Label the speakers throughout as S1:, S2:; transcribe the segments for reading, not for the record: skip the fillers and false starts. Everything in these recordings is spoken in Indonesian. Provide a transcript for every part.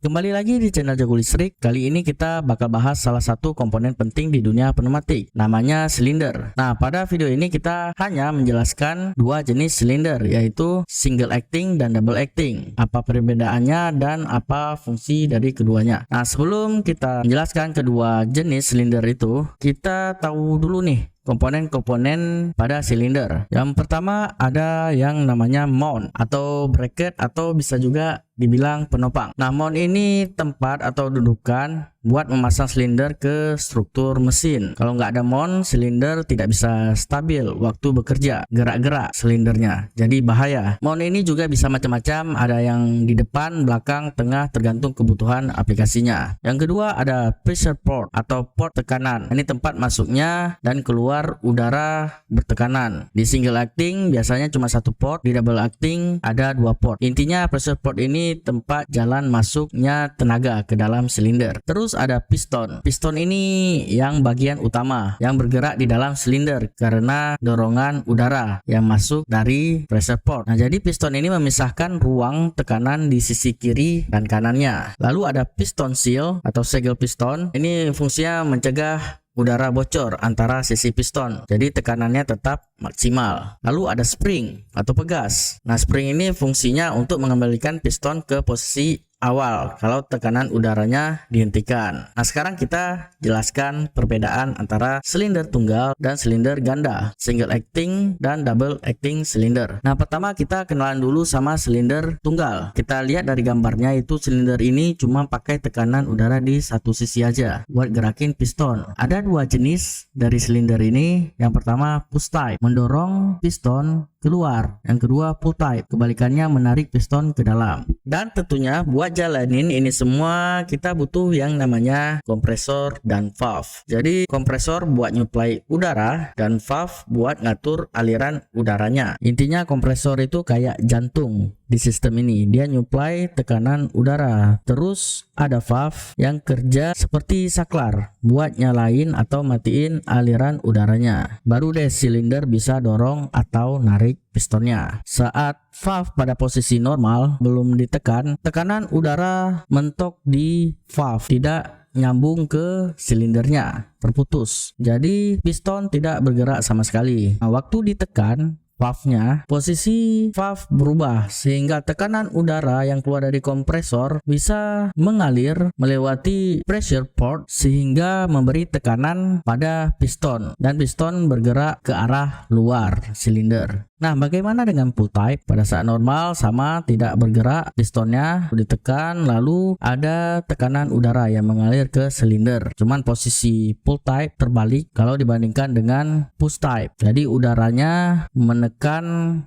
S1: Kembali lagi di channel Jago Listrik. Kali ini kita bakal bahas salah satu komponen penting di dunia pneumatik, namanya silinder. Nah, pada video ini kita hanya menjelaskan dua jenis silinder, yaitu single acting dan double acting. Apa perbedaannya dan apa fungsi dari keduanya. Nah, sebelum kita menjelaskan kedua jenis silinder itu, kita tahu dulu nih komponen-komponen pada silinder. Yang pertama ada yang namanya mount atau bracket atau bisa juga dibilang penopang. Nah, mount ini tempat atau dudukan buat memasang silinder ke struktur mesin. Kalau nggak ada mount, silinder tidak bisa stabil waktu bekerja, gerak-gerak silindernya, jadi bahaya. Mount ini juga bisa macam-macam, ada yang di depan, belakang, tengah, tergantung kebutuhan aplikasinya. Yang kedua ada pressure port atau port tekanan. Ini tempat masuknya dan keluar udara bertekanan. Di single acting biasanya cuma satu port, di double acting ada dua port. Intinya pressure port ini tempat jalan masuknya tenaga ke dalam silinder. Terus ada piston. Piston ini yang bagian utama yang bergerak di dalam silinder karena dorongan udara yang masuk dari pressure port. Nah, jadi piston ini memisahkan ruang tekanan di sisi kiri dan kanannya. Lalu ada piston seal atau segel piston. Ini fungsinya mencegah udara bocor antara sisi piston, jadi tekanannya tetap maksimal. Lalu ada spring atau pegas. Nah, spring ini fungsinya untuk mengembalikan piston ke posisi awal kalau tekanan udaranya dihentikan. Nah, sekarang kita jelaskan perbedaan antara silinder tunggal dan silinder ganda, single acting dan double acting silinder. Nah, pertama kita kenalan dulu sama silinder tunggal. Kita lihat dari gambarnya, itu silinder ini cuma pakai tekanan udara di satu sisi aja buat gerakin piston. Ada dua jenis dari silinder ini. Yang pertama push type, mendorong piston keluar. Yang kedua pull type, kebalikannya menarik piston ke dalam. Dan tentunya buat jalanin ini semua kita butuh yang namanya kompresor dan valve. Jadi kompresor buat nyuplai udara dan valve buat ngatur aliran udaranya. Intinya kompresor itu kayak jantung di sistem ini, dia nyuplai tekanan udara. Terus ada valve yang kerja seperti saklar buat nyalain atau matiin aliran udaranya. Baru deh silinder bisa dorong atau narik pistonnya. Saat valve pada posisi normal belum ditekan, tekanan udara mentok di valve, tidak nyambung ke silindernya, terputus. Jadi piston tidak bergerak sama sekali. Nah, waktu ditekan valve-nya, posisi valve berubah sehingga tekanan udara yang keluar dari kompresor bisa mengalir melewati pressure port sehingga memberi tekanan pada piston dan piston bergerak ke arah luar silinder. Nah, bagaimana dengan pull type? Pada saat normal sama, tidak bergerak, pistonnya ditekan lalu ada tekanan udara yang mengalir ke silinder. Cuman posisi pull type terbalik kalau dibandingkan dengan push type. Jadi udaranya menekan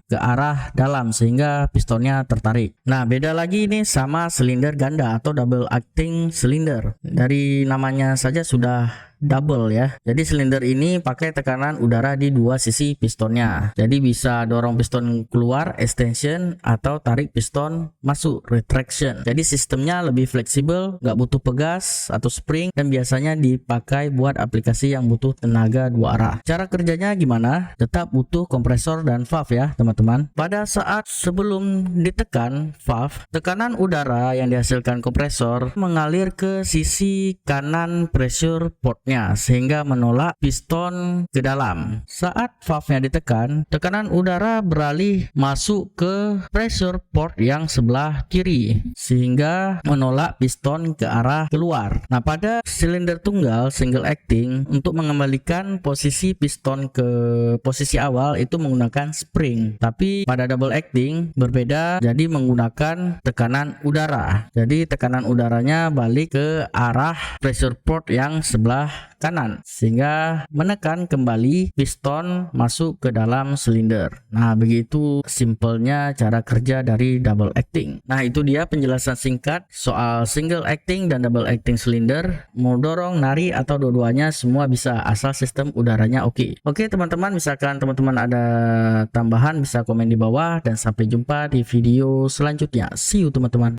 S1: ke arah dalam sehingga pistonnya tertarik. Nah, beda lagi ini sama silinder ganda atau double acting silinder. Dari namanya saja sudah double ya. Jadi silinder ini pakai tekanan udara di dua sisi pistonnya. Jadi bisa dorong piston keluar extension atau tarik piston masuk retraction. Jadi sistemnya lebih fleksibel, nggak butuh pegas atau spring, dan biasanya dipakai buat aplikasi yang butuh tenaga dua arah. Cara kerjanya gimana? Tetap butuh kompresor dan valve ya teman-teman. Pada saat sebelum ditekan valve, tekanan udara yang dihasilkan kompresor mengalir ke sisi kanan pressure port sehingga menolak piston ke dalam. Saat valve-nya ditekan, tekanan udara beralih masuk ke pressure port yang sebelah kiri sehingga menolak piston ke arah keluar. Nah, pada silinder tunggal single acting, untuk mengembalikan posisi piston ke posisi awal itu menggunakan spring. Tapi pada double acting berbeda, jadi menggunakan tekanan udara. Jadi tekanan udaranya balik ke arah pressure port yang sebelah kanan sehingga menekan kembali piston masuk ke dalam silinder. Nah, begitu simpelnya cara kerja dari double acting. Nah, itu dia penjelasan singkat soal single acting dan double acting silinder. Mau dorong, nari atau dua-duanya semua bisa asal sistem udaranya oke. Oke teman-teman, misalkan teman-teman ada tambahan bisa komen di bawah dan sampai jumpa di video selanjutnya. See you teman-teman.